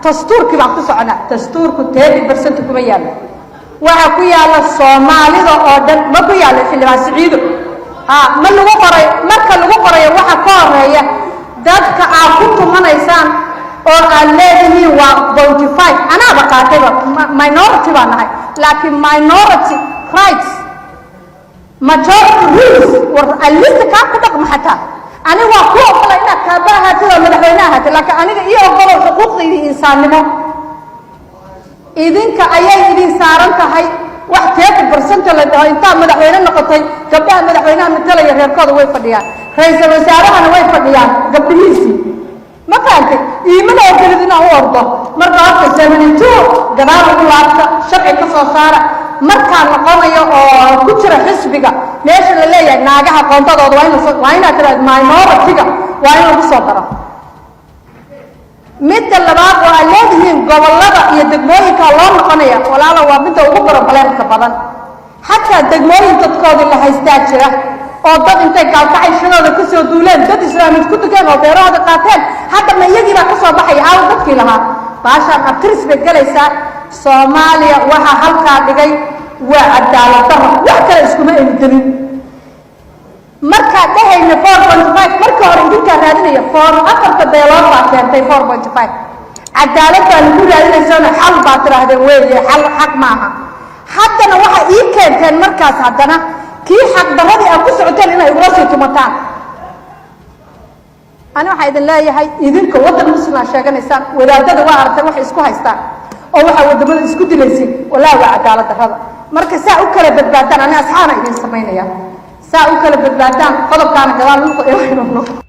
dastuurkii baan ku soconaa dastuurku 30% kuma yaalo waxa ku yaala Soomaalida oo dhan ma ku yaalo xildhibaan Siciido ma lagu qoray marka lagu qoray waxa ka horeeya dadka aad ku tumanaysaan oo aan leeyihiin waa 25 ana baqaatay minority baan nahay laakiin minority rights majority rules war alista ka ku dhaqmo xataa أنا وأقول لنا كباها ترى مدحوناها لكن أنا أقول حقوقي إنسانمو إذن كأيام إذن سارنت هاي وحتى برسنت اللي أنت مدحونا نقطي كباها مدحونا مثل يركض ويفديان رئيس الوزراء أنا ويفديان قبليسي ما كانت إيمان أوكلنا هو أرضه مرة في 72 جناب الله شرع كصوصارة markaan noqonayo oo ku jira xisbiga meesha la leeyahay naagaha qontadooda waa in aad minority-ga waa in lagu soo daro midda labaad waa leeyihiin gobolada iyo degmooyinka loo noqonaya walaalo waa midda ugu barbaleemka badan xataa degmooyin dadkoodii la haystaa jira oo dad intay gaalkacayshadooda ku soo duuleen dad islaamid ku dugeen oo beerahooda qaateen hadda ma iyagii baa ka soo baxaya aawo dadkii lahaa baashaan abtiris bay galaysaa Soomaaliya waxa halkaa dhigay waa cadaalad darro wax kale iskuma eedin marka dhahayna 4.5 marka hore idinka raadinaya for afarta beelood baa keentay 4.5 cadaalad baa lagu raadinaysaa xal baa tirahdeen weeye xal xaq maaha haddana waxa ii keenteen markaas haddana kii xaq darradii aad ku socoteen inay ula sii tumataan أنا واحد لا يهاي إذن كوضع مسلم شاقنيسان ولا دد وارث واحد اسكو هايستان أو واحد ودمن اسكو دليسين ولا وعد على هذا مركز ساعة وكلا بدبادان أنا أصحابنا إذن سمينا يا ساعة وكلا بدبادان قلب كان قلال نقول